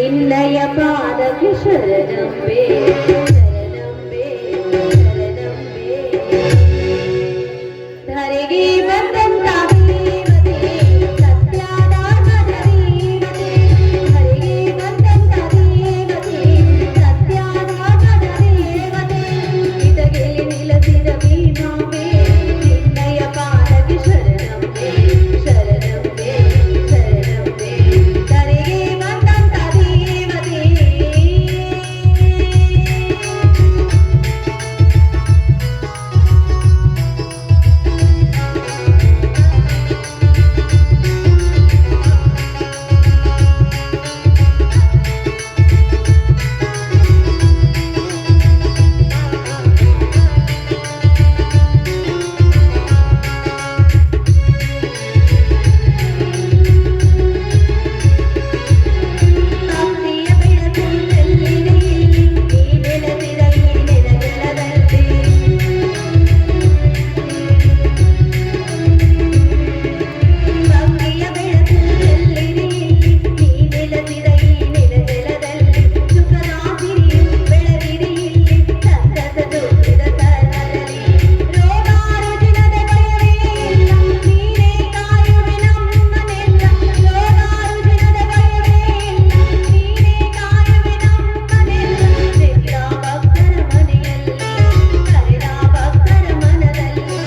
ನಿನ್ನಯ ಪಾದಕ್ಕೆ ಶರಣಂಬೆ ಶರಣಂಬೆ ಶರಣಂಬೆ ಧರೆಗೆ ಬಂದಂತ ದೇವತೆ ಸತ್ಯದ ದೇವತೆ ಧರೆಗೆ ಬಂದಂತ ದೇವತೆ ಸತ್ಯದ ದೇವತೆ ಇತಗೆಲಿ ನಿಲಸಿದ ಭೀಮಾಂಬೆ ನಿನ್ನಯ ಪಾದಕ್ಕೆ ಶರಣಂಬೆ ಶರಣಂಬೆ ಶರಣಂಬೆ ಧರೆಗೆ ಬಂದಂತ ದೇವತೆ ಭಕ್ತಿಯ ಬೆಳಕು ಚೆಲ್ಲಿದೆ ಈ ನೆಲಸಿದ ಈ ನೆಲಜಲದಲ್ಲಿ ಭಕ್ತಿಯ ಬೆಳಕು ಚೆಲ್ಲಿದೆ ಈ ನೆಲಸಿದ ಈ ನೆಲಜಲದಲ್ಲಿ ಸುಖದ ಸಿರಿಯು ಬೆಳಗಿದೆ ಇಲ್ಲಿ ಸಂತಸ ದುಃಖದ ತರದಲ್ಲಿ ರೋಗ ರುಜಿನದ ಭಯವೇ ಇಲ್ಲ ನೀನೇ ಕಾಯುವೆ ನಮ್ಮನೆಲ್ಲ ರೋಗ ರುಜಿನದ ಭಯವೇ ಇಲ್ಲ ನೀನೇ ಕಾಯುವೆ ನಮ್ಮನೆಲ್ಲ ನೆಲ್ಲ ಭಕ್ತರ ಮನೆಯಲ್ಲಿ ಕರೆದ ಭಕ್ತರ ಮನದಲ್ಲಿ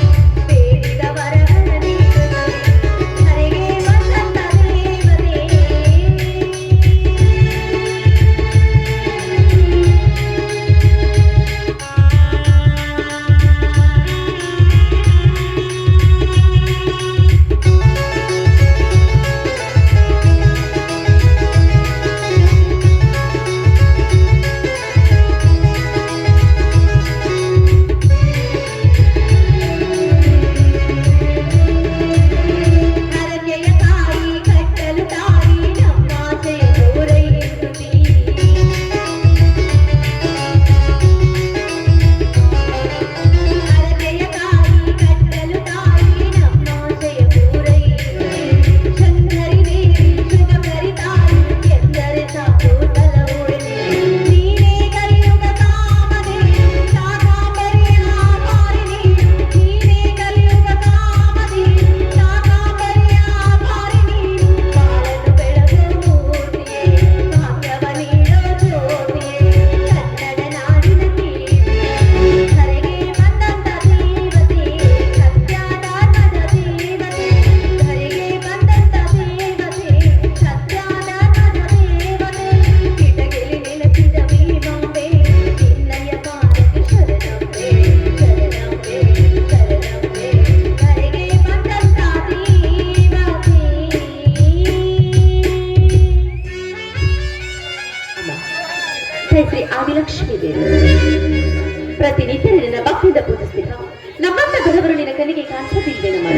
ಬೇಡಿದ ವರಗಳ ನೀಡುವೆ ಧರೆಗೆ ಬಂದಂತ ದೇವತೆ ಹರಕೆಯ ತಾಯಿ ಕಟ್ಟಲು ತಾಯಿ ನಮ್ಮ ಆಸೆಯ ಪೂರೈಸುತ್ತೀ ಹರಕೆಯ ತಾಯಿ ಕಟ್ಟಲು ತಾಯಿ ನಮ್ಮ ಆಸೆಯ ಪೂರೈಸುತ್ತೀ ಶಂಕರಿ ದೇವಿ ಶುಭಕರಿ ತಾಯಿ ಎಂದರೆ ಸಾಕು ತಲವೊಡೆದೆ ನೀನೇ ಕಲಿಯುಗ ಕಾಮಧೇನು ಶಾಕಾಂಬರಿಯ ಪಾರಿಣಿ ನೀನೇ ಕಲಿಯುಗ ಕಾಮಧೇನು ಶಾಕಾಂಬರಿಯ ಪಾರಿಣಿ ಬಾಳನು ಬೆಳಗು ಮೂರ್ತಿಯೇ ಭಾಗ್ಯವ ನೀಡೋ ಜ್ಯೋತಿಯೇ ಕನ್ನಡ ನಾಡಿನ ಕೀರ್ತಿಯೇ ಧರೆಗೆ ಬಂದಂತ ದೇವತೆ ಸತ್ಯಧರ್ಮದ ದೇವತೆ ಧರೆಗೆ ಬಂದಂತ ದೇವತೆ ಸತ್ಯಧರ್ಮದ ದೇವತೆ ಕಿಟಕಿಲಿ ನಿಲಸಿದ ಭೀಮಾಂಬೆ ನಿನ್ನಯ ಪಾದಕ್ಕೆ ಶರಣಂಬೆ ಶರಣಂಬೆ ಶರಣಂಬೆ ಧರೆಗೆ ಬಂದಂತ ದೇವತೆ ಅಮ್ಮ ಜಯ ಶ್ರೀ ಆದಿಲಕ್ಷ್ಮೀ ದೇವಿ ಪ್ರತಿನಿತ್ಯ ನಿನ್ನ ಭಕ್ತಿಯಿಂದ ಪೂಜಿಸ್ತಿದ್ದ ನಮ್ಮಂತ ಬಡವರು ನಿನ್ನ ಕಣ್ಣಿಗೆ ಕಾಣಿಸೋದಿಲ್ವೇನ ಮಗ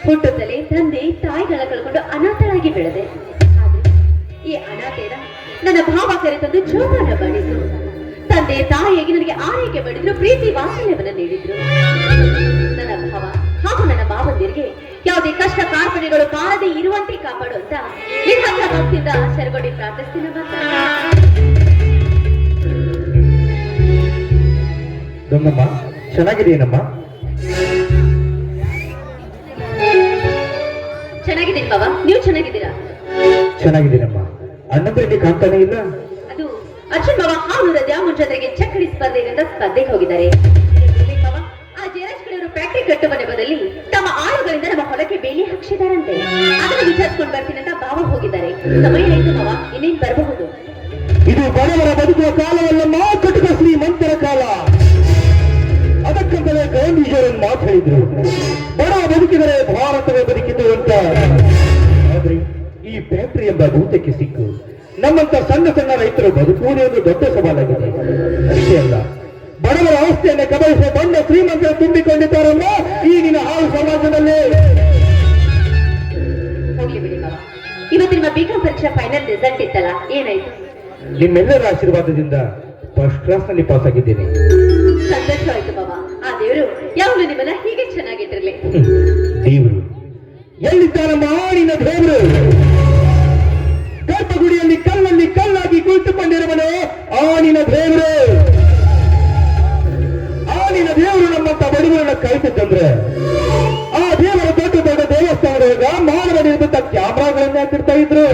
ಹುಟ್ಟುತ್ತಲೇ ತಂದೆ ತಾಯಿಗಳ ಕಳ್ಕೊಂಡು ಅನಾಥಳಾಗಿ ಬೆಳೆದೆ ಆದ್ರೆ ಈ ಅನಾಥೇನ ನನ್ನ ಭಾವ ಕರೆತಂದು ಜೋಪಾನ ಮಾಡಿದ್ರು ತಂದೆ ತಾಯಿಯಾಗಿ ನನಗೆ ಆರೈಕೆ ಮಾಡಿದ್ರು ಪ್ರೀತಿ ವಾತ್ಸಲ್ಯವನ್ನ ನೀಡಿದ್ರು ನನ್ನ ಭಾವ ಹಾಗೂ ನನ್ನ ಭಾವಂದಿರಿಗೆ ಯಾವುದೇ ಕಷ್ಟ ಕಾರ್ಪಣ್ಯಗಳು ಬಾರದೆ ಇರುವಂತೆ ಕಾಪಾಡು ಅಂತ ನಿನ್ನ ಭಕ್ತಿಯಿಂದ ಶರಗೊಡಿ ಪ್ರಾರ್ಥಿಸ್ತೀನಿ ಗಂಗಮ್ಮ ಚೆನ್ನಾಗಿದೆಯೇನಮ್ಮ? ಚೆನ್ನಾಗಿದ್ದೀನಿ ಬಾವ, ನೀವು ಚೆನ್ನಾಗಿದ್ದೀರಾ? ಚೆನ್ನಾಗಿದ್ದೀನಮ್ಮ. ಅಣ್ಣಂದ್ರೆ ಇಲ್ಲಿ ಕಾಣ್ತಾನೆ ಇಲ್ಲ. ಅದು ಅರ್ಜುನ್ ಬಾವ ಹಾಲು ರಜಾ ಮುಂಜಾನೆಗೆ ಚಕ್ಕಡಿ ಸ್ಪರ್ಧೆಯಿಂದ ಸ್ಪರ್ಧೆಗೆ ಹೋಗಿದ್ದಾರೆ. ಬಾವ, ಆ ಜಯರಾಜ್ಗಳವರು ಫ್ಯಾಕ್ಟರಿ ಕಟ್ಟುವ ನೆಪದಲ್ಲಿ ತಮ್ಮ ಆಳುಗಳಿಂದ ನಮ್ಮ ಹೊಲಕ್ಕೆ ಬೇಲಿ ಹಾಕಿಸಿದಾರಂತೆ. ಅದನ್ನು ವಿಚಾರಿಸ್ಕೊಂಡು ಬರ್ತೀನಿ ಅಂತ ಬಾವ ಹೋಗಿದ್ದಾರೆ. ಸಮಯ ಆಯ್ತು ಬಾವ, ಇನ್ನೇನ್ ಬರಬಹುದು. ಇದು ಬಡವರ ಬದುಕುವ ಕಾಲವಲ್ಲಮ್ಮ, ಕಟುಕ ಶ್ರೀಮಂತರ ಕಾಲ. ಅದಕ್ಕಂತಲೇ ಗಾಂಧೀಜಿಯವರನ್ನು ಮಾತು ಹೇಳಿದ್ರು, ಬಡ ಬದುಕಿದರೆ ಭಾರತವೇ ಬದುಕಿತು ಅಂತ. ಆದ್ರೆ ಈ ಫ್ಯಾಕ್ಟರಿ ಎಂಬ ಭೂತಕ್ಕೆ ಸಿಕ್ಕು ನಮ್ಮಂತ ಸಣ್ಣ ಸಣ್ಣ ರೈತರು ಬದುಕುವುದೇ ಒಂದು ದೊಡ್ಡ ಸವಾಲಾಗಿದೆ. ಅಷ್ಟೇ ಅಲ್ಲ, ಬಡವರ ಅವಸ್ಥೆಯನ್ನು ಕಬಳಿಸುವ ಬಣ್ಣ ಶ್ರೀಮಂತರು ತುಂಬಿಕೊಂಡಿದ್ದಾರಮ್ಮ ಈಗಿನ ಹಾಳು ಸಮಾಜದಲ್ಲಿ. ಹೋಗ್ಲಿ ಬಿಡಿ ಬಾವ, ಇವತ್ತು ನಿಮ್ಮ ಬಿಕಾಂ ಪರೀಕ್ಷಾ ಫೈನಲ್ ರಿಸಲ್ಟ್ ಇತ್ತಲ್ಲ, ಏನಾಯ್ತು? ನಿಮ್ಮೆಲ್ಲರ ಆಶೀರ್ವಾದದಿಂದ ಫಸ್ಟ್ ಕ್ಲಾಸ್ ನಲ್ಲಿ ಪಾಸ್ ಆಗಿದ್ದೇನೆ. ಸಂತೋಷವಾಯ್ತು ಬಾವ. ಆ ದೇವರು ಯಾವಾಗಲೂ ನಿಮ್ಮನ್ನ ಹೀಗೆ ಚೆನ್ನಾಗಿಟ್ಟಿರ್ಲಿ. ದೇವರು ಎಲ್ಲಿದ್ದಾರಮ್ಮ? ನಿನ್ನ ದೇವರು ಗರ್ಭಗುಡಿಯಲ್ಲಿ ಕಲ್ಲಲ್ಲಿ ಕಲ್ಲಾಗಿ ಕುಳಿತುಕೊಂಡಿರುವನು ಆ ನಿನ್ನ ದೇವರು. ಆ ನಿನ್ನ ದೇವರು ನಮ್ಮಂತ ಬಡವರನ್ನ ಕಾಯ್ತಿದ್ದಂದ್ರೆ ಆ ದೇವರ ದೊಡ್ಡ ದೊಡ್ಡ ದೇವಸ್ಥಾನದೊಳಗ ಮಾನವ ನಿರ್ಮಿತ ಕ್ಯಾಮ್ರಾಗಳನ್ನ ಹಾಕಿರ್ತಾ ಇದ್ರು.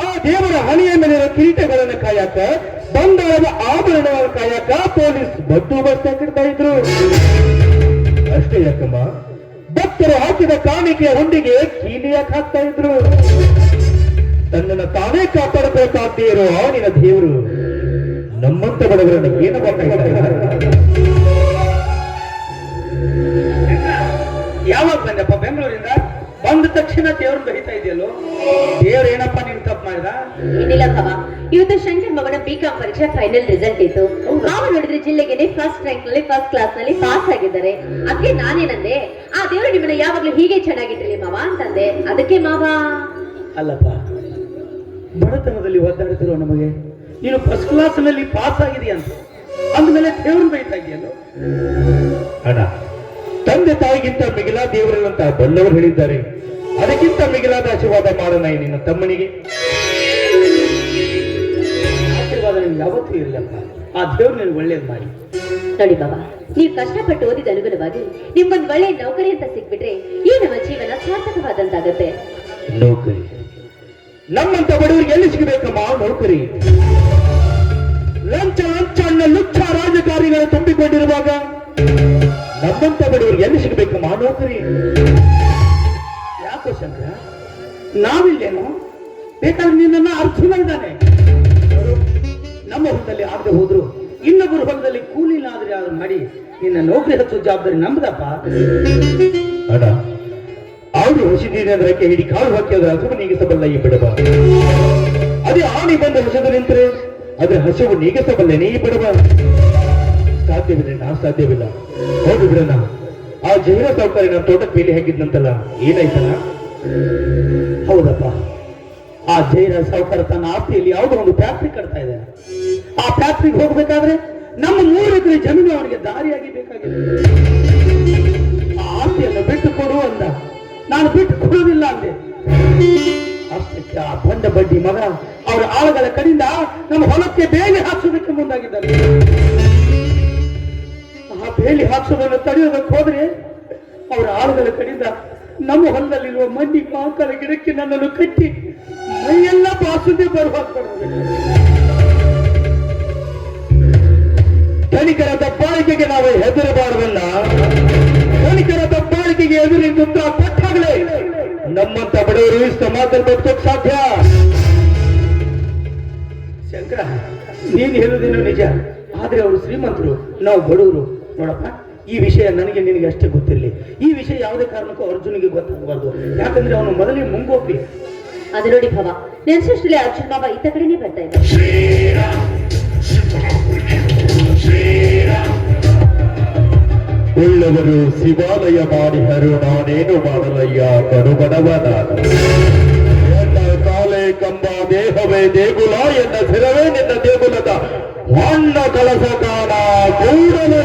ಆ ದೇವರ ಹಣೆಯ ಮೇಲಿರೋ ಕಿರೀಟಗಳನ್ನು ಕಾಯಕ, ಬಂಗಾರದ ಆಭರಣಗಳನ್ನು ಕಾಯಕ ಪೊಲೀಸ್ ಬಂದೋಬಸ್ತ್ ಹಾಕಿರ್ತಾ ಇದ್ರು. ಅಷ್ಟೇ ಯಾಕಮ್ಮ, ಭಕ್ತರು ಹಾಕಿದ ಕಾಣಿಕೆಯ ಹುಂಡಿಗೆ ಕೀಲಿಯಾಕ್ ಹಾಕ್ತಾ ಇದ್ರು. ತನ್ನನ್ನು ತಾನೇ ಕಾಪಾಡಬೇಕಾದ್ದೇ ಇರೋ ಆ ನಿನ್ನ ದೇವರು ನಮ್ಮಂತ ಬಡವರನ್ನು ಏನು ಮಾಡ್ತಾ ಯಾವಾಗ ಬಂದಪ್ಪ ಬೆಂಗಳೂರಿಂದ? ಬಂದ ತಕ್ಷಣ ದೇವ್ರನ್ನ ಬೈತಾ ಇದೆಯಲ್ಲೋ? ದೇವ್ರ ಏನಪ್ಪ ನೀನ್ ತಪ್ಪು ಮಾಡಿದ? ಏನಿಲ್ಲ ಭಾವ, ಇವತ್ತು ಶಂಕರ್ ಮಗನ BCom ಪರೀಕ್ಷೆ ಫೈನಲ್ ರಿಸಲ್ಟ್ ಇತ್ತು. ಮಾವ ನೋಡಿದ್ರೆ ಜಿಲ್ಲೆಗೆ ಫಸ್ಟ್ ರ್ಯಾಂಕ್ ನಲ್ಲಿ ಫಸ್ಟ್ ಕ್ಲಾಸ್ ನಲ್ಲಿ ಪಾಸ್ ಆಗಿದ್ದಾರೆ. ಅದಕ್ಕೆ ನಾನೇನಂದೆ, ಆ ದೇವರು ನಿಮ್ಮನ್ನ ಯಾವಾಗ್ಲೂ ಹೀಗೆ ಚೆನ್ನಾಗಿಟ್ಟಿರ್ಲಿ ಮಾವ ಅಂತಂದೆ. ಅದಕ್ಕೆ ಮಾವ. ಅಲ್ಲಪ್ಪ, ಬಡತನದಲ್ಲಿ ಒದ್ದಾಡುತ್ತಿರೋ ನಮಗೆ ನೀನು ಫಸ್ಟ್ ಕ್ಲಾಸ್ ನಲ್ಲಿ ಪಾಸ್ ಆಗಿದೆಯಂತ ಅಂದ್ಮೇಲೆ ದೇವ್ರನ್ನ ಬೈತಾ ಇದೆಯಲ್ಲೋ? ಅಣ್ಣ, ತಂದೆ ತಾಯಿಗಿಂತ ಮಿಗಿಲ ದೇವರಲ್ಲಂತ ಬಲ್ಲವರು ಹೇಳಿದ್ದಾರೆ. ಅದಕ್ಕಿಂತ ಮಿಗಿಲಾದ ಆಶೀರ್ವಾದ ಮಾಡೋಣ ಈ ನಿನ್ನ ತಮ್ಮನಿಗೆ. ಆಶೀರ್ವಾದ ನಿಮ್ಗೆ ಯಾವತ್ತೂ ಇರಲಪ್ಪ. ಆ ದೇವ್ರು ನೀನು ಒಳ್ಳೇದು ಮಾಡಿ. ನೋಡಿ ಬಾಬಾ, ನೀವು ಕಷ್ಟಪಟ್ಟು ಓದಿದ ಅನುಗುಣವಾಗಿ ನಿಮ್ಗೊಂದು ಒಳ್ಳೆ ನೌಕರಿ ಅಂತ ಸಿಕ್ಬಿಟ್ರೆ ಈ ನಮ್ಮ ಜೀವನ ಸಾರ್ಥಕವಾದಂತಾಗತ್ತೆ. ನೌಕರಿ ನಮ್ಮಂತ ಬಡವರಿಗೆ ಎಲ್ಲಿ ಸಿಗಬೇಕಮ್ಮ ನೌಕರಿ? ಲಂಚ ಲಂಚ ಅನ್ನ ಲುಚ್ಚ ರಾಜಕಾರಿಗಳು ತುಂಬಿಕೊಂಡಿರುವಾಗ ನಮ್ಮಂತ ಬಡವರಿಗೆ ಎಲ್ಲಿ ಸಿಗಬೇಕಮ್ಮ ನೌಕರಿ? ಯಾಕೋ ಶಂಕರ, ನಾವಿಲ್ಲೇನು? ಬೇಕಾದ್ರೆ ನಿನ್ನನ್ನು ಅರ್ಜುನ ಇದ್ದಾನೆ. ನಮ್ಮ ಹೊಲದಲ್ಲಿ ಆಗದೆ ಹೋದ್ರು ಇನ್ನೊಬ್ಬರ ಹೊಲದಲ್ಲಿ ಕೂಲಿನಾದ್ರೆ ಆದ್ರೂ ಮಾಡಿ ನಿನ್ನ ನೌಕರಿ ಹಚ್ಚೋ ಜವಾಬ್ದಾರಿ ನಮ್ದಪ್ಪ. ಅಣ್ಣ, ಆಡು ಹೊಸಿದಿದೆ ಅಂದ್ರೆ ಹಿಡಿ ಕಾಲು ಹಾಕಿ ಅದರ ಹಸುವು ನೀಗಿಸಬಲ್ಲ ಈ ಬಿಡಬ. ಅದೇ ಆಣಿ ಬಂದು ಹೊಸದು ನಿಂತರೆ ಅದ್ರ ಹಸುವು ನೀಗಿಸಬಲ್ಲೇನೆ ಈ ಬಿಡಬ. ಸಾಧ್ಯವಿಲ್ಲ, ನಾ ಸಾಧ್ಯವಿಲ್ಲ. ಹೌದು ಬಿಡಣ್ಣ, ಆ ಜೈನ ಸಾವುಕಾರಿ ನಮ್ಮ ತೋಟಕ್ಕೆ ಬೇಲಿ ಹಾಕಿದ್ನಂತಲ್ಲ, ಏನಾಯ್ತಲ್ಲ? ಹೌದಪ್ಪ, ಆ ಜೈನ ಸಾವುಕಾರ ತನ್ನ ಆಸ್ತಿಯಲ್ಲಿ ಯಾವುದೋ ಒಂದು ಫ್ಯಾಕ್ಟ್ರಿ ಕಟ್ತಾ ಇದ್ದಾನೆ. ಆ ಫ್ಯಾಕ್ಟ್ರಿಗೆ ಹೋಗ್ಬೇಕಾದ್ರೆ ನಮ್ಮ 3 ಎಕರೆ ಜಮೀನು ಅವನಿಗೆ ದಾರಿಯಾಗಿ ಬೇಕಾಗಿದೆ. ಆ ಆಸ್ತಿಯನ್ನು ಬಿಟ್ಟು ಕೊಡು ಅಂದ. ನಾನು ಬಿಟ್ಟು ಕೊಡುವುದಿಲ್ಲ ಅಂದೆ. ಅಷ್ಟಕ್ಕೆ ಆ ಬಂಡ ಬಡ್ಡಿ ಮಗ ಅವರ ಆಳುಗಳ ಕಡೆಯಿಂದ ನಮ್ಮ ಹೊಲಕ್ಕೆ ಬೇಲಿ ಹಾಕ್ಸೋದಕ್ಕೆ ಮುಂದಾಗಿದ್ದಾರೆ. ಆ ಬೇಲಿ ಹಾಕ್ಸೋದನ್ನು ತಡೆಯೋದಕ್ಕೆ ಹೋದ್ರೆ ಅವರ ಆಳುಗಳ ಕಡೆಯಿಂದ ನಮ್ಮ ಹೊಲದಲ್ಲಿರುವ ಮಣ್ಣಿ ಮಾಂಕಲ ಗಿಡಕ್ಕೆ ನನ್ನನ್ನು ಕಟ್ಟಿ ಮೈಯೆಲ್ಲ ಬಾಸುದೇ ಬರುವಾಗ ಧನಿಕರ ದಬ್ಬಾಳಿಕೆಗೆ ನಾವು ಹೆದರಬಾರದಲ್ಲ. ಧನಿಕರ ದಬ್ಬಾಳಿಕೆಗೆ ಎದುರಿನ ಉತ್ತರ ಕೊಟ್ಟಾಗಲೇ ನಮ್ಮಂತ ಬಡವರು ಈ ಸಮಾಜದಲ್ಲಿ ಬದುಕೋಕ್ ಸಾಧ್ಯ. ಶಂಕರ, ನೀನು ಹೇಳುವುದೇನೋ ನಿಜ, ಆದ್ರೆ ಅವರು ಶ್ರೀಮಂತರು, ನಾವು ಬಡವರು. ನೋಡಪ್ಪ, ಈ ವಿಷಯ ನನಗೆ ನಿನಗೆ ಅಷ್ಟೇ ಗೊತ್ತಿರಲಿ. ಈ ವಿಷಯ ಯಾವುದೇ ಕಾರಣಕ್ಕೂ ಅರ್ಜುನಿಗೆ ಗೊತ್ತಾಗಬಾರ್ದು. ಯಾಕಂದ್ರೆ ಅವನು ಮೊದಲೇ ಮುಂಗೋಪಿ. ಅದು ನೋಡಿ ಭಾವ, ನೆನ್ಸಷ್ಟೇ ಅರ್ಜುನ್ ಬಾಬಾ ಇತ್ತ ಕಡೆನೇ ಬರ್ತಾ ಇದ್ದ. ಉಳ್ಳವರು ಶಿವಾಲಯ ಮಾಡಿಹರು, ನಾನೇನು ಮಾಡಲಯ್ಯ ಕಡುಬಡವನ. ಎನ್ನ ಕಾಲೇ ಕಂಬ ದೇಹವೇ ದೇಗುಲ, ಎನ್ನ ಶಿರವೇ ನಿನ್ನ ದೇಗುಲದ ಹೊಣ್ಣ ಕಳಸ ಕಾಣ ಕೂಡಲೇ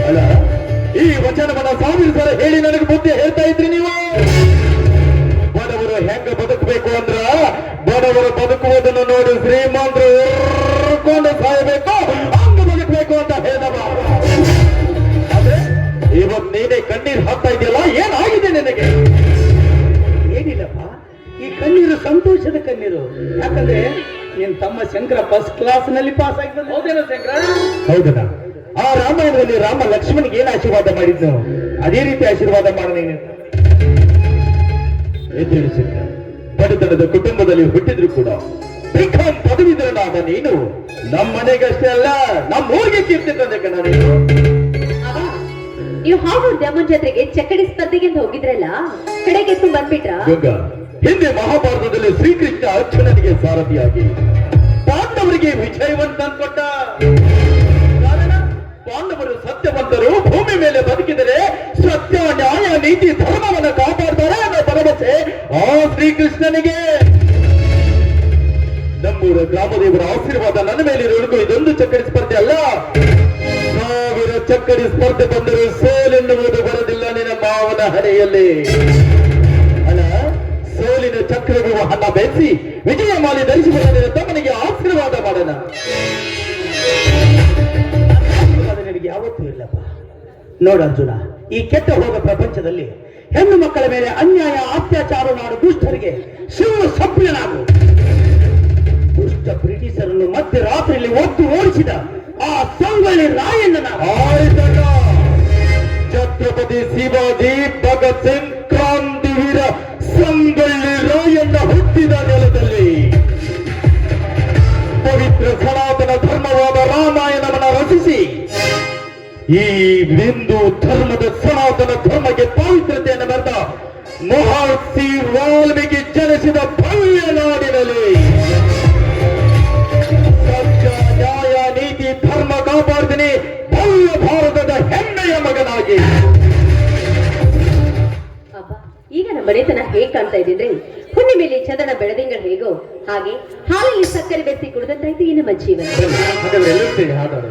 ಅಲ್ಲ. ಈ ವಚನವನ್ನ 1000 ಸಲ ಹೇಳಿ ನನಗೆ ಬುದ್ಧಿ ಹೇಳ್ತಾ ಇದ್ರಿ ನೀವು. ಬಡವರು ಹೆಂಗ ಬದುಕಬೇಕು ಅಂದ್ರ, ಬಡವರು ಬದುಕುವುದನ್ನು ನೋಡಿ ಶ್ರೀಮಂತರು ಉರ್ಕೊಂಡು ಸಾಯಬೇಕು, ಹಂಗ ಬದುಕಬೇಕು ಅಂತ ಹೇಳಿದವ. ಆದ್ರೆ ಇವತ್ತು ನೀನೇ ಕಣ್ಣೀರು ಹಾಕ್ತಾ ಇದೆಯಲ್ಲ, ಏನಾಗಿದೆ ನಿನಗೆ? ಏನಿಲ್ಲಪ್ಪ, ಈ ಕಣ್ಣೀರು ಸಂತೋಷದ ಕಣ್ಣೀರು. ಯಾಕಂದ್ರೆ ನಿನ್ ತಮ್ಮ ಶಂಕರ ಫಸ್ಟ್ ಕ್ಲಾಸ್ ನಲ್ಲಿ ಪಾಸ್ ಆಗಿ ಬಂದ. ಹೌದೇನೋ ಶಂಕರ? ಹೌದಣ್ಣ. ಆ ರಾಮಾಯಣದಲ್ಲಿ ರಾಮ ಲಕ್ಷ್ಮಣಿಗೆ ಏನು ಆಶೀರ್ವಾದ ಮಾಡಿದ್ನು, ಅದೇ ರೀತಿ ಆಶೀರ್ವಾದ ಮಾಡ ನೀನು. ಬಡತನದ ಕುಟುಂಬದಲ್ಲಿ ಹುಟ್ಟಿದ್ರು ಕೂಡ BCom ಪದವೀಧರನಾದ ನೀನು ನಮ್ಮ ಮನೆಗಷ್ಟೇ ಅಲ್ಲ, ನಮ್ಮ ಊರಿಗೆ ಕೀರ್ತಿ ತಂದೆ ಕಣ ನೀನು. ನೀವು ಹಾಗೂರ್ ದ್ಯಾಮನ್ ಜಾತ್ರೆಗೆ ಚಕ್ಕಡಿ ಸ್ಪರ್ಧೆಗೆ ಅಂತ ಹೋಗಿದ್ರಲ್ಲ, ಕಡೆಗೆ ಎತ್ತು ಬಂದ್ಬಿಟ್ರ? ಗಂಗಾ, ಹಿಂದೆ ಮಹಾಭಾರತದಲ್ಲಿ ಶ್ರೀಕೃಷ್ಣ ಅರ್ಜುನನಿಗೆ ಸಾರಥಿಯಾಗಿ ಪಾಂಡವರಿಗೆ ವಿಜಯವಂತ ಕೊಟ್ಟ. ಕಾರಣ, ಪಾಂಡವರು ಸತ್ಯವಂತರು, ಭೂಮಿ ಮೇಲೆ ಬದುಕಿದರೆ ಸತ್ಯ, ನ್ಯಾಯ, ನೀತಿ, ಧರ್ಮವನ್ನು ಕಾಪಾಡ್ತಾರೆ ಅನ್ನೋ ಭರವಸೆ ಆ ಶ್ರೀಕೃಷ್ಣನಿಗೆ. ನಮ್ಮೂರ ಗ್ರಾಮದೇವರ ಆಶೀರ್ವಾದ ನನ್ನ ಮೇಲೆ ಇರುವುದು. ಇದೊಂದು ಚಕ್ಕಡಿ ಸ್ಪರ್ಧೆ ಅಲ್ಲ, 1000 ಚಕ್ಕಡಿ ಸ್ಪರ್ಧೆ ಬಂದರೂ ಸೋಲೆನ್ನುವುದು ಬರೋದಿಲ್ಲ ನಿನ್ನ ಮಾವನ ಹಣೆಯಲ್ಲಿ. ಅಲ್ಲ, ಚಕ್ರವು ಹಣ ಬೆಳೆಸಿ ವಿಜಯ ಮಾಲಿ ಧರಿಸಿಕೊಂಡ ತಮ್ಮನಿಗೆ ಆಶೀರ್ವಾದ ಮಾಡೋಣ. ಅದು ನಿನಗೆ ಯಾವತ್ತೂ ಇಲ್ಲಪ್ಪ. ನೋಡು ಅರ್ಜುನ, ಈ ಕೆಟ್ಟ ಹೋದ ಪ್ರಪಂಚದಲ್ಲಿ ಹೆಣ್ಣು ಮಕ್ಕಳ ಮೇಲೆ ಅನ್ಯಾಯ ಅತ್ಯಾಚಾರ ಮಾಡು ದುಷ್ಟರಿಗೆ ಶಿವ ಸಭ್ಯನಾಗು. ದುಷ್ಟ ಬ್ರಿಟಿಷರನ್ನು ಮಧ್ಯರಾತ್ರಿಯಲ್ಲಿ ಒದ್ದು ಓಡಿಸಿದ ಆ ಸಂಗೊಳ್ಳಿ ರಾಯಣ್ಣನ ಛತ್ರಪತಿ ಶಿವಾಜಿ ಭಗತ್ ಸಿಂಗ್ ಕ್ರಾಂತಿವೀರ ಸಂಗೊಳ್ಳಿ ರಾಯಣ್ಣ ಹುಟ್ಟಿದ ನೆಲದಲ್ಲಿ ಪವಿತ್ರ ಸನಾತನ ಧರ್ಮವಾದ ರಾಮಾಯಣವನ್ನು ರಚಿಸಿ ಈ ಹಿಂದೂ ಧರ್ಮದ ಸನಾತನ ಧರ್ಮಕ್ಕೆ ಪವಿತ್ರತೆಯನ್ನು ಬರೆದ ಮಹರ್ಷಿ ವಾಲ್ಮೀಕಿ ಜನಿಸಿದ ಭವ್ಯ ನಾಡಿನಲ್ಲಿ ಸತ್ಯ ನ್ಯಾಯ ನೀತಿ ಧರ್ಮ ಕಾಪಾಡ್ತೀನಿ ಭವ್ಯ ಭಾರತದ ಹೆಮ್ಮೆಯ ಮಗನಾಗಿ. ಅಬ್ಬಾ, ಈಗ ನಮ್ಮ ಮನೆತನ ಹೇಗ್ ಕಾಣ್ತಾ ಇದ್ದೀನಿ. ಹುಣ್ಣಿಮೆಯಲ್ಲಿ ಚಂದನ ಬೆಳದಿಂಗಳು ಹೇಗೋ ಹಾಗೆ ಹಾಲಲ್ಲಿ ಸಕ್ಕರೆ ಬೆರೆಸಿ ಕುಡಿದಂತಾಯ್ತು ಈ ನಮ್ಮ ಜೀವನ. ಹಾಗಾದ್ರೆ ಎಲ್ಲರೂ ಸೇರಿ ಹಾಡೋಣ.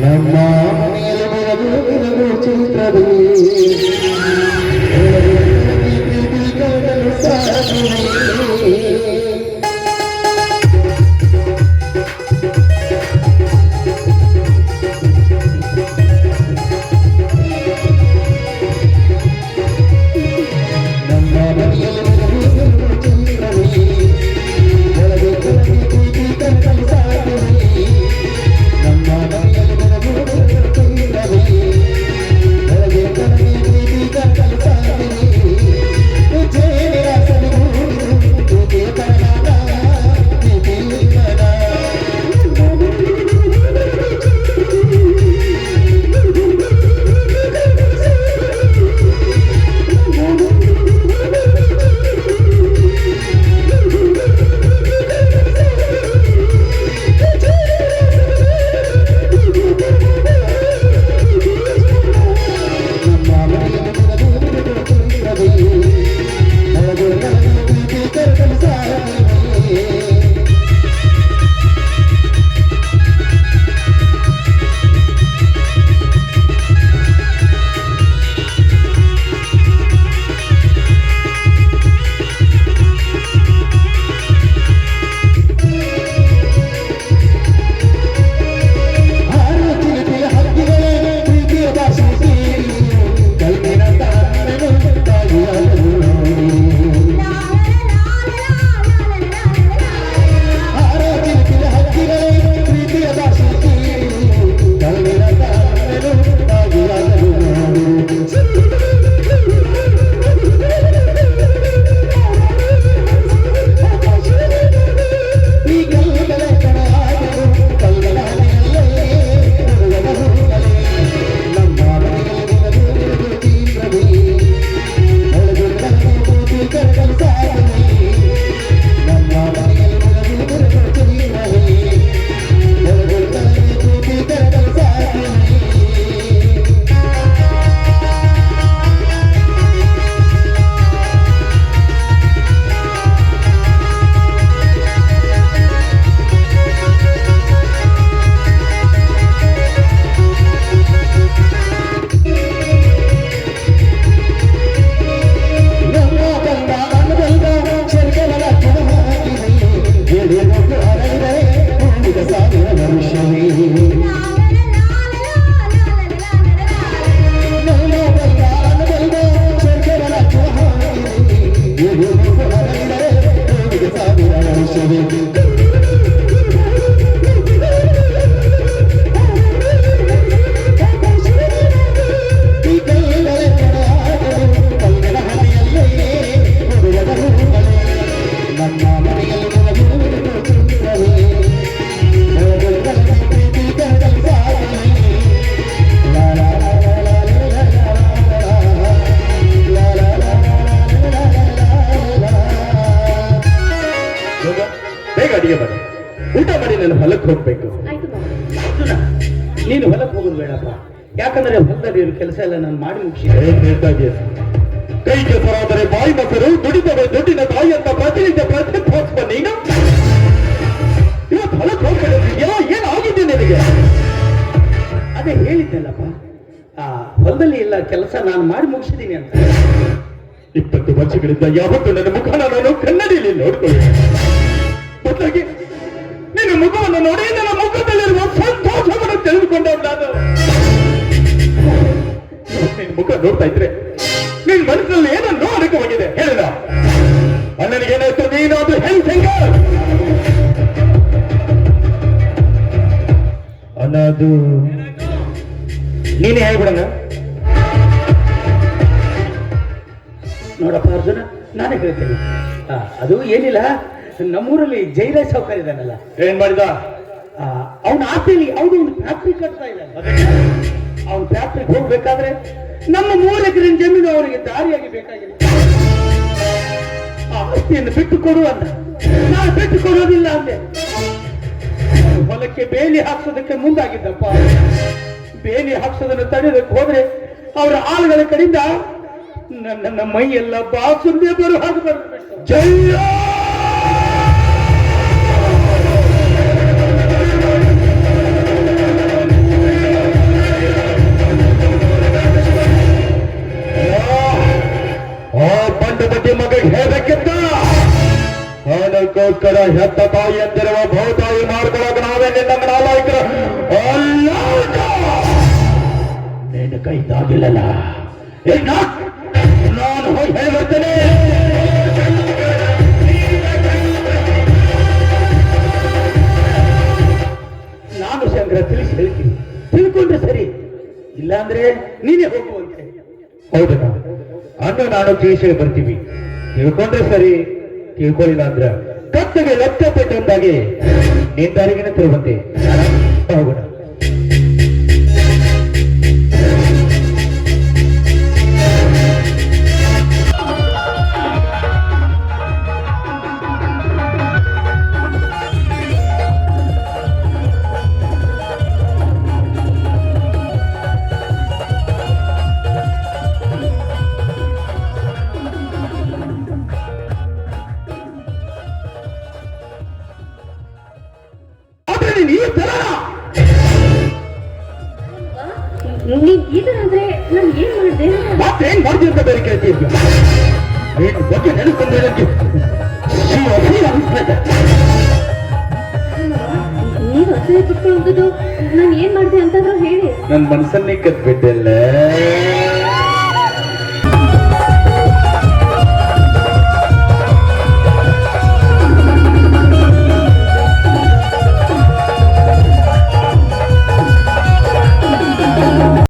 ನಮ್ಮ ಮನೆಯಲ್ಲಿ ಚಿತ್ರದಲ್ಲಿ ಹೋಗ್ಬೇಕು. ನೀನು ಹೊಲಕ್ಕೆ ಹೋಗೋದು ಬೇಡಪ್ಪ, ಯಾಕಂದ್ರೆ ಹೊಲದಲ್ಲಿ ಕೆಲಸ ಎಲ್ಲ ನಾನು ಮಾಡಿ ಮುಗಿಸಿ. ಹೇಳ್ತಾ ಇದೆಯಾ? ಕೈ ಕೆಸರಾದರೆ ಬಾಯಿ ಮೊಸರು, ದುಡಿತವೆ ದುಡ್ಡಿನ ತಾಯಿ ಅಂತ ಪ್ರತಿನಿತ್ಯ ಪ್ರತಿಪಾದಿಸುವ ನೀನು ಎಲ್ಲ ಕೆಲಸ ನಾನು ಮಾಡಿ ಮುಗಿಸಿದ್ದೀನಿ ಅಂತ. 20 ವರ್ಷಗಳಿಂದ ಯಾವತ್ತೂ ನನ್ನ ಮುಖನ ನಾನು ಕನ್ನಡಿಯಲ್ಲಿ ನೋಡ್ಕೊಳ್ಳಿ, ಬದಲಾಗಿ ನಿನ್ನ ಮುಖವನ್ನು ನೋಡಿ ನನ್ನ ಮುಖದಲ್ಲಿರುವ ಸಂತೋಷವನ್ನು ತಿಳಿದುಕೊಂಡ ನಾನು. ನಿನ್ನ ಮುಖ ನೋಡ್ತಾ ಇದ್ರೆ ನಿನ್ನ ಮನಸ್ಸಲ್ಲಿ ಏನೋ ಅಡಕವಾಗಿದೆ. ಹೇಳಿದ ಅಣ್ಣನಿಗೇನಾಯ್ತು, ನೀನು ಅದು ಹೆಂಗ ಅನ್ನೋದು ನೀನೇ ಹೇಳ್ಬಿಡಣ. ನೋಡಪ್ಪ ಅರ್ಜುನ, ನಾನೇ ಹೇಳ್ತೇನೆ. ಅದು ಏನಿಲ್ಲ, ನಮ್ಮೂರಲ್ಲಿ ಜೈರಾಜ್ ಸಾವ್ಕಾರ ಇದ್ದಾನಲ್ಲ, ಏನ್ ಮಾಡಿದ? ಅವನ ಆಸೆಯಲ್ಲಿ ಯಾವುದೋ ಒಂದು ಫ್ಯಾಕ್ಟ್ರಿ ಕಟ್ತಾ ಇದ್ದಾನೆ. ಅವನ ಫ್ಯಾಕ್ಟ್ರಿಗೆ ಹೋಗ್ಬೇಕಾದ್ರೆ ನಮ್ಮ 3 ಎಕರೆ ಜಮೀನು ಅವನಿಗೆ ದಾರಿಯಾಗಿ ಬೇಕಾಗಿದೆ. ಆ ಆಸ್ತಿಯನ್ನು ಬಿಟ್ಟು ಕೊಡು ಅಂದ. ನಾನು ಬಿಟ್ಟು ಕೊಡೋದಿಲ್ಲ ಅಂದೆ. ಹೊಲಕ್ಕೆ ಬೇಲಿ ಹಾಕ್ಸೋದಕ್ಕೆ ಮುಂದಾಗಿದ್ದಪ್ಪ. ಬೇಲಿ ಹಾಕ್ಸೋದನ್ನು ತಡೆಯೋದಕ್ಕೆ ಹೋದ್ರೆ ಅವರ ಆಳುಗಳ ಕಡೆಯಿಂದ ನನ್ನ ಮೈ ಎಲ್ಲ ಬಾಸುಂದೇ ಬರೋ ಹಾಗೆ ಬರ್ಬೇಕು. ಜಯ ಆ ಬಂಡು ಬಡ್ಡಿ ಮಗ ಹೇಳಬೇಕಿತ್ತ, ಅವನಕ್ಕೋಸ್ಕರ ಹೆತ್ತ ತಾಯಿ ಅಂತಿರುವ ಬಹುತಾಯಿ ಮಾಡ್ಕೊಳಕ ನಾವೇ ನಿನ್ನ ನಾಲಾಯಕರ ಅಲ್ಲ. ನಿನ್ನ ಕೈ ತಾಗಿಲ್ಲಲ್ಲ, ನಾನು ಹೋಗಿ ಹೇಳಿ ಬರ್ತೇನೆ. ನಾನು ಶಂಕರ ತಿಳಿಸಿ ಹೇಳ್ತೀನಿ, ತಿಳ್ಕೊಂಡ್ರೆ ಸರಿ, ಇಲ್ಲಾಂದ್ರೆ ನೀನೇ ಹೋಗುವಂತೆ. ಹೌದಾ, ಅನ್ನ ನಾನು ತಿಳಿಸಿ ಬರ್ತೀವಿ. ತಿಳ್ಕೊಂಡ್ರೆ ಸರಿ, ತಿಳ್ಕೊಳ್ಳಿಲ್ಲ ಅಂದ್ರ ಕತ್ತಿಗೆ ಲಕ್ಷ ಪೆಟ್ಟಂದಾಗಿ ನಿಂದಾರಿಗಿನ ತಿರುವಂತೆ ಹೋಗೋಣ. ನೀನ್ ಈ ತರ ಅಂದ್ರೆ ನಾನು ಏನ್ ಮಾಡಿದೆ? ಮತ್ತೇನ್ ಮಾಡ್ತೀವಿ ಅಂತ ಬೇರೆ ಕೇಳ್ತೀವಿ. ನೀನ್ ಬಗ್ಗೆ ನೆನೆಸ್ಕೊಂಡ್ರೆ ನನಗೆ ನೀವ್ ಹಸಿರು ಕುತ್ಕೊಳ್ಳೋದು ನಾನು ಏನ್ ಮಾಡಿದೆ ಅಂತಂದ್ರು ಹೇಳಿ. ನನ್ನ ಮನಸ್ಸನ್ನೇ ಕತ್ಬಿಟ್ಟೆಲ್ಲ.